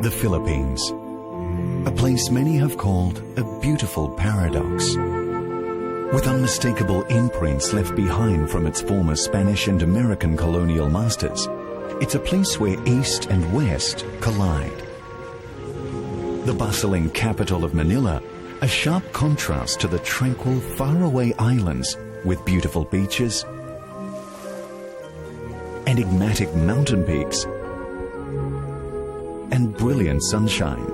The Philippines, a place many have called a beautiful paradox. With unmistakable imprints left behind from its former Spanish and American colonial masters, it's a place where East and West collide. The bustling capital of Manila, a sharp contrast to the tranquil, faraway islands with beautiful beaches, enigmatic mountain peaks, and brilliant sunshine.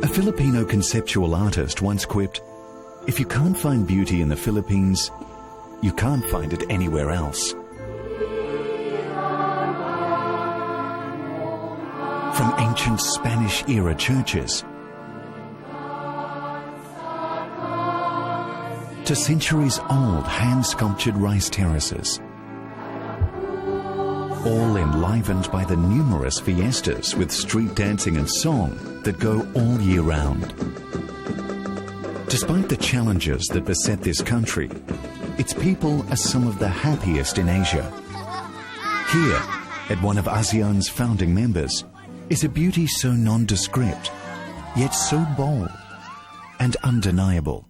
A Filipino conceptual artist once quipped, "If you can't find beauty in the Philippines, you can't find it anywhere else." From ancient Spanish-era churches to centuries-old hand-sculptured rice terraces, all enlivened by the numerous fiestas with street dancing and song that go all year round. Despite the challenges that beset this country, its people are some of the happiest in Asia. Here, at one of ASEAN's founding members, is a beauty so nondescript, yet so bold and undeniable.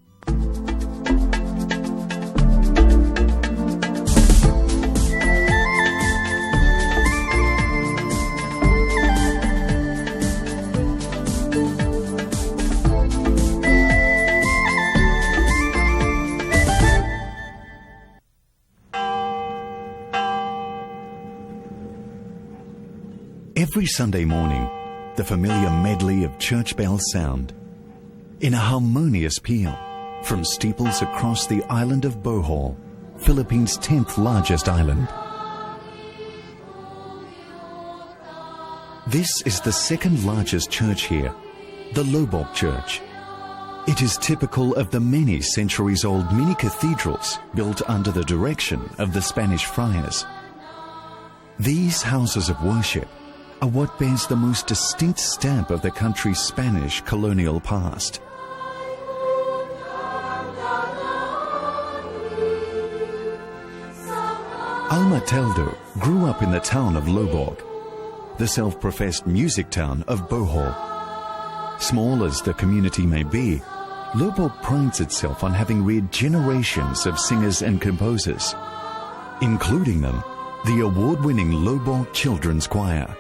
Every Sunday morning, the familiar medley of church bells sound in a harmonious peal from steeples across the island of Bohol, Philippines' 10th largest island. This is the second largest church here, the Lowball Church. It is typical of the many centuries-old mini cathedrals built under the direction of the Spanish friars. These houses of worship are what bears the most distinct stamp of the country's Spanish colonial past. Alma Teldo grew up in the town of Lowball, the self-professed music town of Bohol. Small as the community may be, Lowball prides itself on having reared generations of singers and composers, including them, the award-winning Lowball Children's Choir.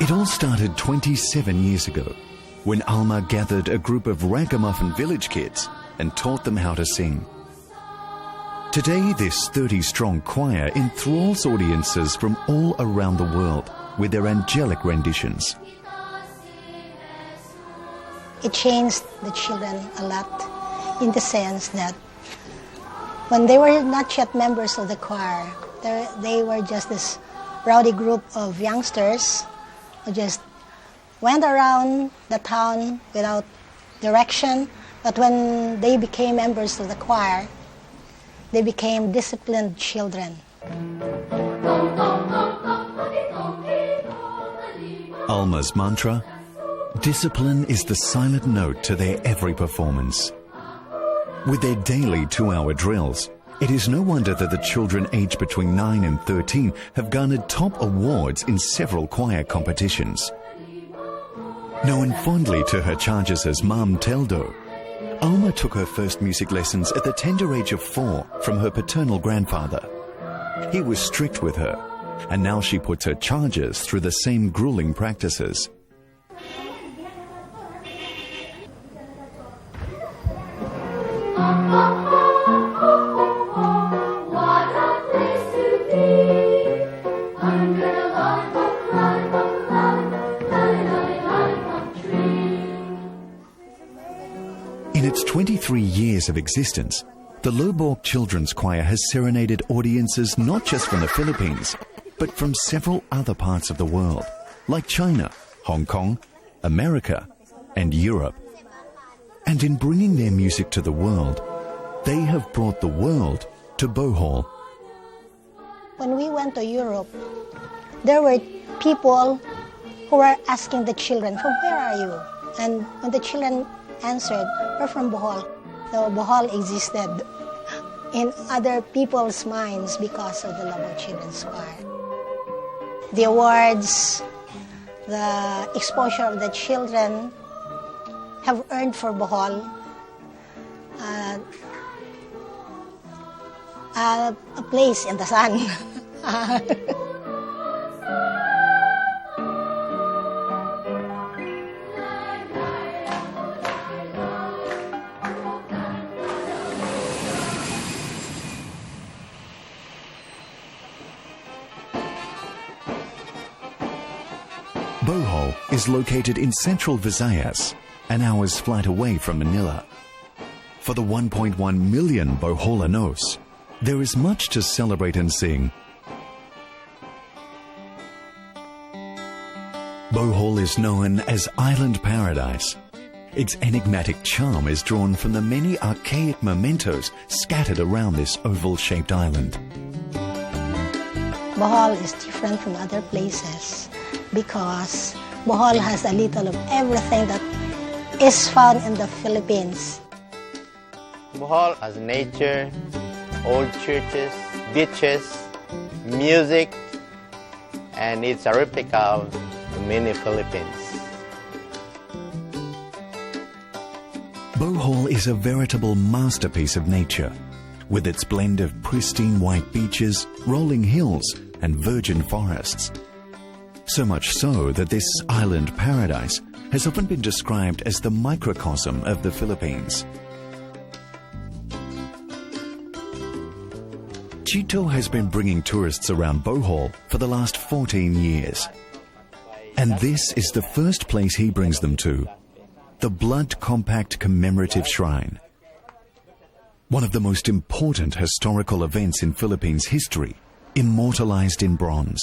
It all started 27 years ago, when Alma gathered a group of ragamuffin village kids and taught them how to sing. Today, this 30-strong choir enthralls audiences from all around the world with their angelic renditions. It changed the children a lot in the sense that when they were not yet members of the choir, they were just this rowdy group of youngsters who just went around the town without direction. But when they became members of the choir, they became disciplined children. Alma's mantra: discipline is the silent note to their every performance. With their daily 2-hour drills, it is no wonder that the children aged between 9 and 13 have garnered top awards in several choir competitions. Known fondly to her charges as Mam Teldo, Alma took her first music lessons at the tender age of 4 from her paternal grandfather. He was strict with her, and now she puts her charges through the same grueling practices. In its 23 years of existence, the Lowball Children's Choir has serenaded audiences not just from the Philippines, but from several other parts of the world, like China, Hong Kong, America, and Europe. And in bringing their music to the world, they have brought the world to Bohol. When we went to Europe, there were people who were asking the children, "From where are you?" And when the children answered, "We're from Bohol." So Bohol existed in other people's minds because of the Lowball Children's Choir. The awards, the exposure of the children have earned for Bohol a place in the sun. Bohol is located in central Visayas, an hour's flight away from Manila. For the 1.1 million Boholanos, there is much to celebrate and sing. Bohol is known as Island Paradise. Its enigmatic charm is drawn from the many archaic mementos scattered around this oval-shaped island. Bohol is different from other places because Bohol has a little of everything that is found in the Philippines. Bohol has nature, old churches, beaches, music, and it's a replica of the mini Philippines. Bohol is a veritable masterpiece of nature, with its blend of pristine white beaches, rolling hills, and virgin forests. So much so that this island paradise has often been described as the microcosm of the Philippines. Chito has been bringing tourists around Bohol for the last 14 years. And this is the first place he brings them to, the Blood Compact Commemorative Shrine. One of the most important historical events in Philippines history, immortalized in bronze.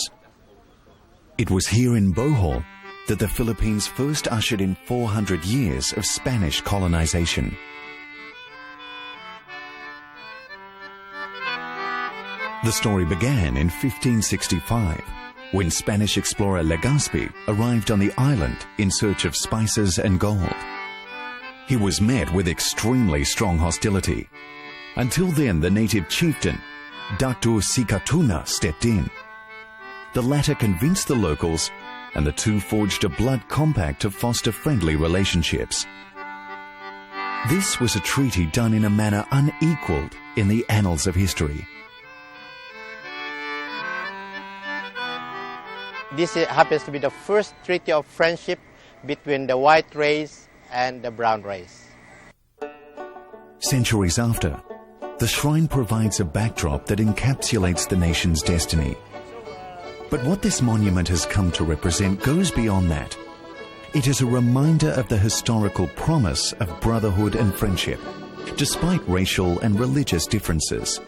It was here in Bohol that the Philippines first ushered in 400 years of Spanish colonization. The story began in 1565, when Spanish explorer Legazpi arrived on the island in search of spices and gold. He was met with extremely strong hostility. Until then, the native chieftain, Datu Sikatuna, stepped in. The latter convinced the locals, and the two forged a blood compact to foster friendly relationships. This was a treaty done in a manner unequaled in the annals of history. This happens to be the first treaty of friendship between the white race and the brown race. Centuries after, the shrine provides a backdrop that encapsulates the nation's destiny. But what this monument has come to represent goes beyond that. It is a reminder of the historical promise of brotherhood and friendship, despite racial and religious differences.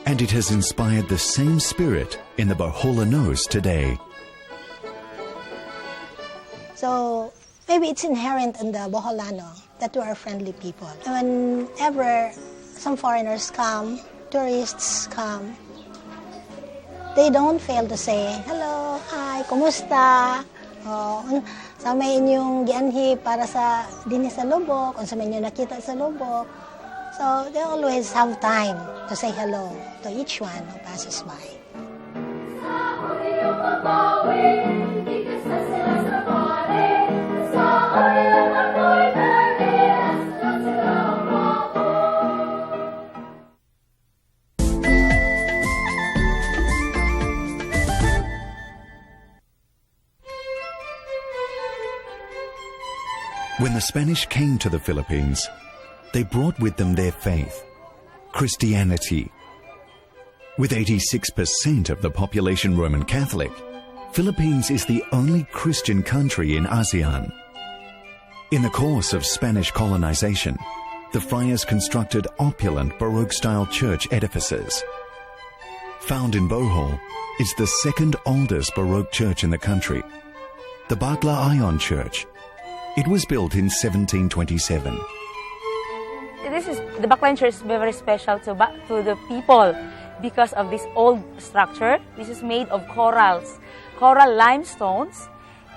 And it has inspired the same spirit in the Boholanos today. So maybe it's inherent in the Boholano that we are friendly people. Whenever some foreigners come, tourists come, they don't fail to say, hello, hi, kumusta? Sa may inyong gianhi para sa dinhi sa lubok, kung sa may inyong nakita sa lubok. So they always have time to say hello to each one who passes by. When the Spanish came to the Philippines, they brought with them their faith, Christianity. With 86% of the population Roman Catholic, Philippines is the only Christian country in ASEAN. In the course of Spanish colonization, the friars constructed opulent Baroque-style church edifices. Found in Bohol is the second oldest Baroque church in the country, the Balitaan Church. It was built in 1727. The Balitaan Church is very special to the people because of this old structure. This is made of coral limestones,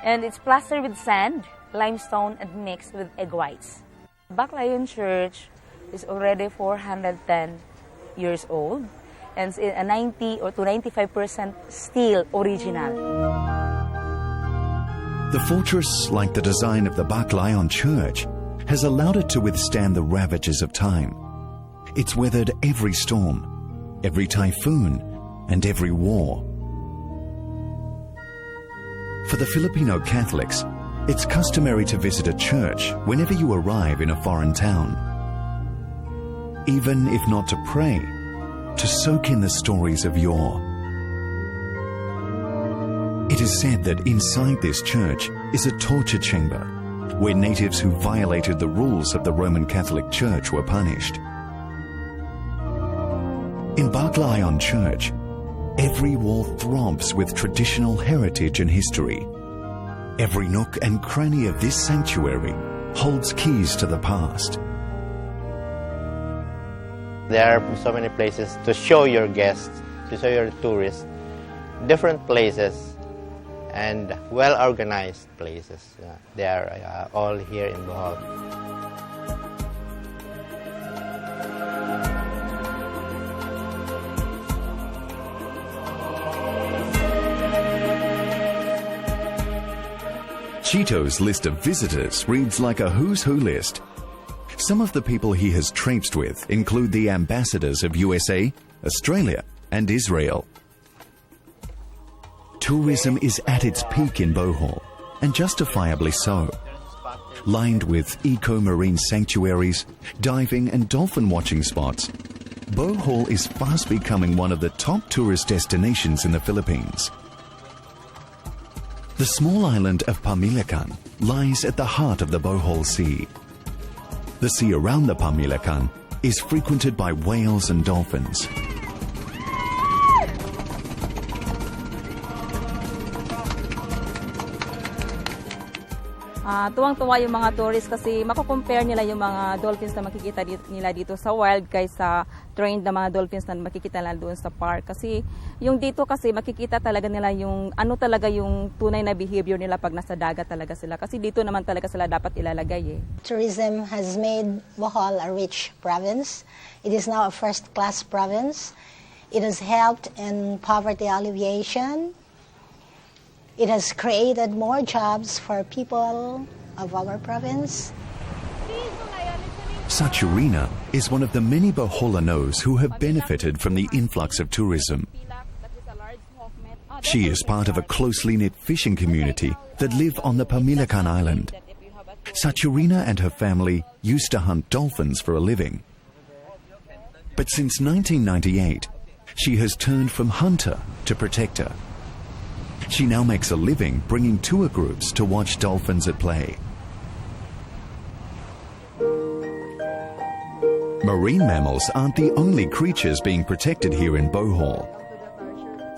and it's plastered with sand, limestone, and mixed with egg whites. Balitaan Church is already 410 years old, and 90 or to 95% still original. The fortress, like the design of the Balitaan church, has allowed it to withstand the ravages of time. It's weathered every storm, every typhoon, and every war. For the Filipino Catholics, it's customary to visit a church whenever you arrive in a foreign town. Even if not to pray, to soak in the stories of yore. It is said that inside this church is a torture chamber where natives who violated the rules of the Roman Catholic Church were punished. In Balitaan Church, every wall throbs with traditional heritage and history. Every nook and cranny of this sanctuary holds keys to the past. There are so many places to show your guests, to show your tourists, different places and well-organized places. They are all here in Bohol. Chito's list of visitors reads like a who's who list. Some of the people he has traipsed with include the ambassadors of USA, Australia, and Israel. Tourism is at its peak in Bohol, and justifiably so. Lined with eco-marine sanctuaries, diving and dolphin watching spots, Bohol is fast becoming one of the top tourist destinations in the Philippines. The small island of Balitaan lies at the heart of the Bohol Sea. The sea around the Balitaan is frequented by whales and dolphins. Tuwang-tuwa yung mga tourists kasi mako-compare nila yung mga dolphins na makikita nila dito sa wild kaysa trained na mga dolphins na makikita nila doon sa park. Kasi yung dito kasi makikita talaga nila yung ano talaga yung tunay na behavior nila pag nasa dagat talaga sila. Kasi dito naman talaga sila dapat ilalagay eh. Tourism has made Bohol a rich province. It is now a first-class province. It has helped in poverty alleviation. It has created more jobs for people of our province. Saturina is one of the many Boholanos who have benefited from the influx of tourism. She is part of a closely knit fishing community that live on the Balitaan Island. Saturina and her family used to hunt dolphins for a living. But since 1998, she has turned from hunter to protector. She now makes a living bringing tour groups to watch dolphins at play. Marine mammals aren't the only creatures being protected here in Bohol.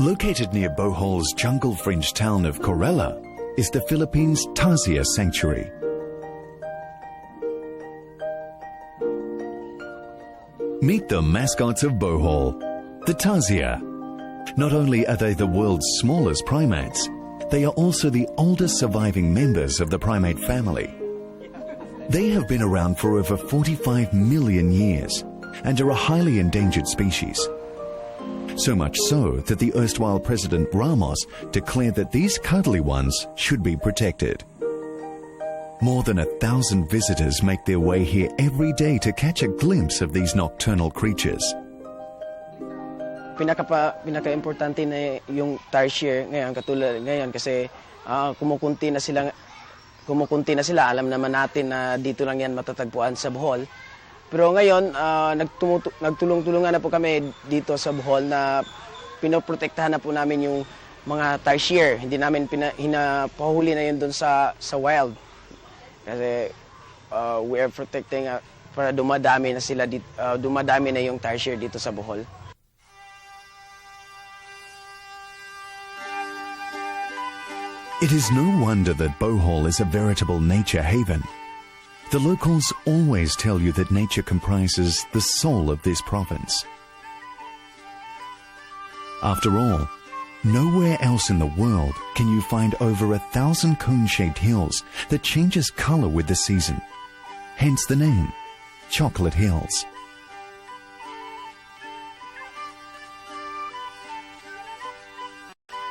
Located near Bohol's jungle-fringed town of Corella is the Philippines' Tarsier Sanctuary. Meet the mascots of Bohol, the Tarsier. Not only are they the world's smallest primates, they are also the oldest surviving members of the primate family. They have been around for over 45 million years and are a highly endangered species. So much so that the erstwhile President Ramos declared that these cuddly ones should be protected. More than 1,000 visitors make their way here every day to catch a glimpse of these nocturnal creatures. Pinaka-importante na yung Tarsier ngayon, katulad ngayon kasi kumukunti na sila, alam naman natin na dito lang yan matatagpuan sa Bohol. Pero ngayon, nagtulong-tulungan na po kami dito sa Bohol na pinoprotektahan na po namin yung mga Tarsier. Hindi namin hinapahuli na yun doon sa wild. Kasi we are protecting para dumadami na yung Tarsier dito sa Bohol. It is no wonder that Bohol is a veritable nature haven. The locals always tell you that nature comprises the soul of this province. After all, nowhere else in the world can you find over 1,000 cone-shaped hills that changes color with the season. Hence the name, Chocolate Hills.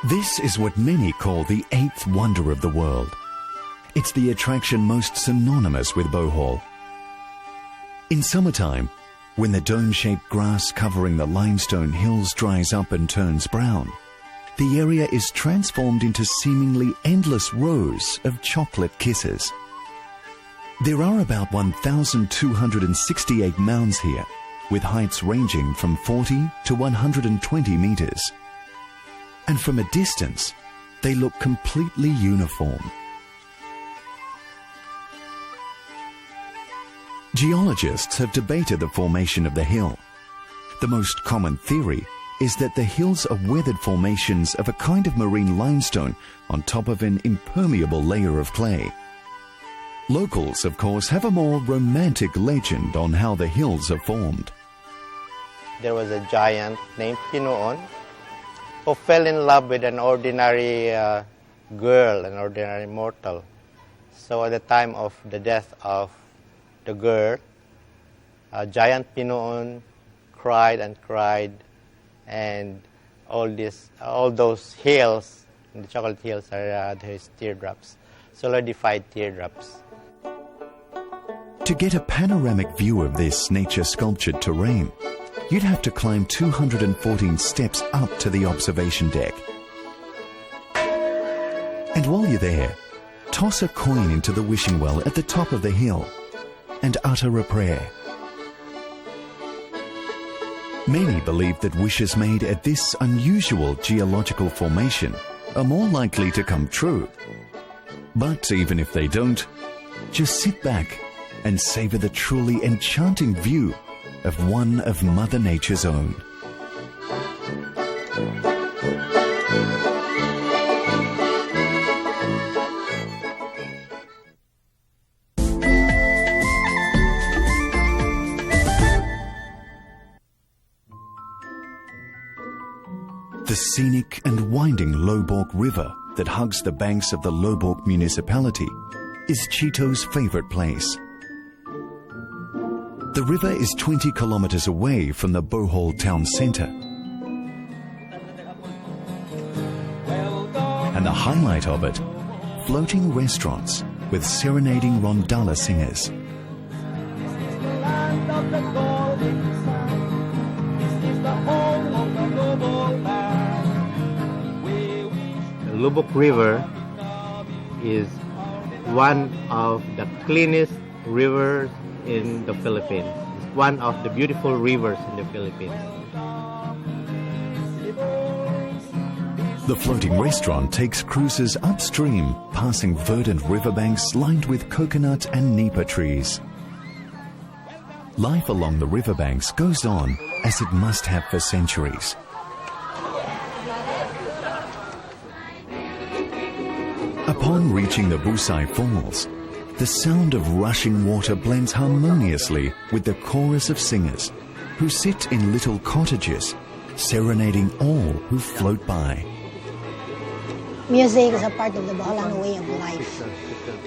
This is what many call the eighth wonder of the world. It's the attraction most synonymous with Bohol. In summertime, when the dome-shaped grass covering the limestone hills dries up and turns brown, the area is transformed into seemingly endless rows of chocolate kisses. There are about 1,268 mounds here, with heights ranging from 40 to 120 meters. And from a distance, they look completely uniform. Geologists have debated the formation of the hill. The most common theory is that the hills are weathered formations of a kind of marine limestone on top of an impermeable layer of clay. Locals, of course, have a more romantic legend on how the hills are formed. There was a giant named Pinoon who fell in love with an ordinary girl, an ordinary mortal. So at the time of the death of the girl, giant Pinoon cried and cried, and all those hills, the chocolate hills, are his teardrops, solidified teardrops. To get a panoramic view of this nature-sculptured terrain, you'd have to climb 214 steps up to the observation deck. And while you're there, toss a coin into the wishing well at the top of the hill and utter a prayer. Many believe that wishes made at this unusual geological formation are more likely to come true. But even if they don't, just sit back and savor the truly enchanting view of one of Mother Nature's own. The scenic and winding Lowball River that hugs the banks of the Lowball municipality is Chito's favorite place. The river is 20 kilometers away from the Bohol town center. And the highlight of it, floating restaurants with serenading rondalla singers. The Lowball River is one of the cleanest rivers in the Philippines. It's one of the beautiful rivers in the Philippines. The floating restaurant takes cruises upstream, passing verdant riverbanks lined with coconut and nipa trees. Life along the riverbanks goes on as it must have for centuries. Upon reaching the Busay Falls, the sound of rushing water blends harmoniously with the chorus of singers who sit in little cottages, serenading all who float by. Music is a part of the Boholano way of life.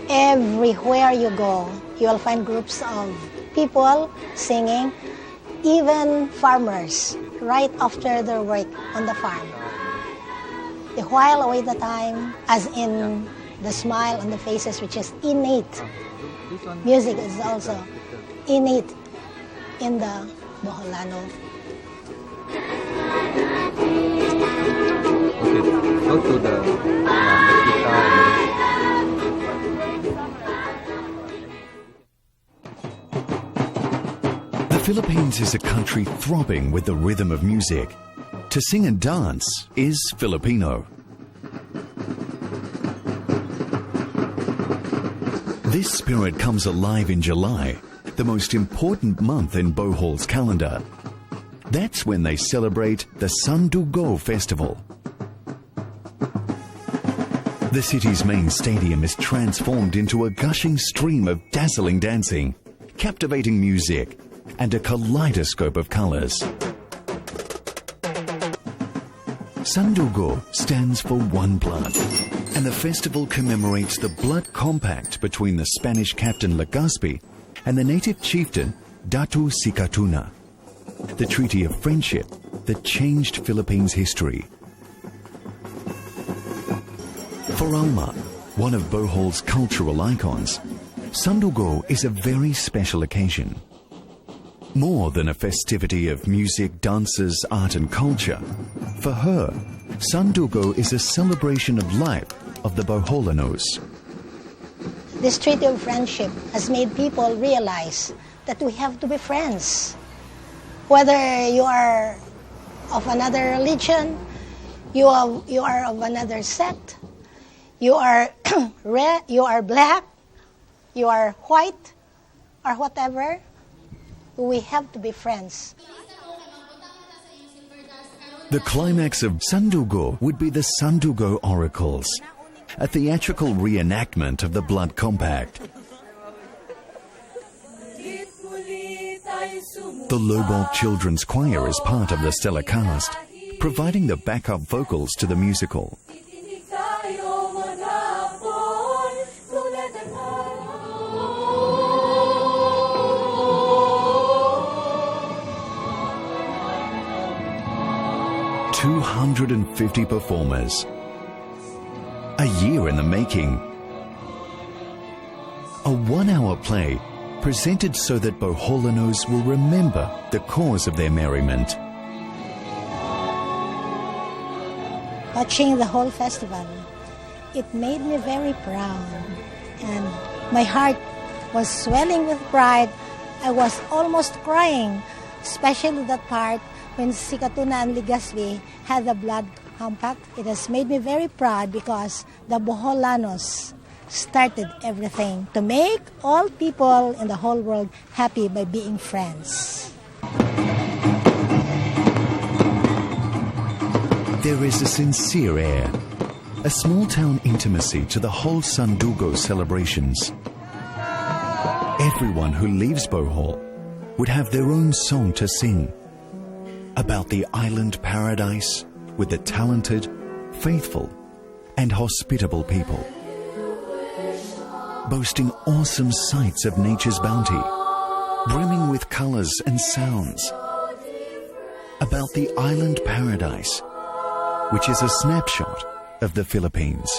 Everywhere you go, you will find groups of people singing, even farmers, right after their work on the farm. They while away the time, as in the smile on the faces, which is innate. Music is also innate in the Boholano. Okay, go to the guitar. The Philippines is a country throbbing with the rhythm of music. To sing and dance is Filipino. This spirit comes alive in July, the most important month in Bohol's calendar. That's when they celebrate the Sandugo Festival. The city's main stadium is transformed into a gushing stream of dazzling dancing, captivating music, and a kaleidoscope of colors. Sandugo stands for One Blood, and the festival commemorates the blood compact between the Spanish captain Legazpi and the native chieftain Datu Sikatuna, the treaty of friendship that changed Philippines' history. For Alma, one of Bohol's cultural icons, Sandugo is a very special occasion. More than a festivity of music, dances, art and culture, for her, Sandugo is a celebration of life of the Boholanos. This treaty of friendship has made people realize that we have to be friends. Whether you are of another religion, you are of another sect, you are red, you are black, you are white, or whatever, we have to be friends. The climax of Sandugo would be the Sandugo Oracles, a theatrical reenactment of the Blood Compact. The Lowball Children's Choir is part of the stellar cast, providing the backup vocals to the musical. "250 performers. A year in the making. A 1-hour play presented so that Boholanos will remember the cause of their merriment." Watching the whole festival, it made me very proud, and my heart was swelling with pride. I was almost crying, especially that part when Sikatuna and Legazpi had the Blood Compact. It has made me very proud because the Boholanos started everything to make all people in the whole world happy by being friends. There is a sincere air, a small-town intimacy to the whole Sandugo celebrations. Everyone who leaves Bohol would have their own song to sing about the island paradise with the talented, faithful, and hospitable people, boasting awesome sights of nature's bounty, brimming with colors and sounds, about the island paradise, which is a snapshot of the Philippines.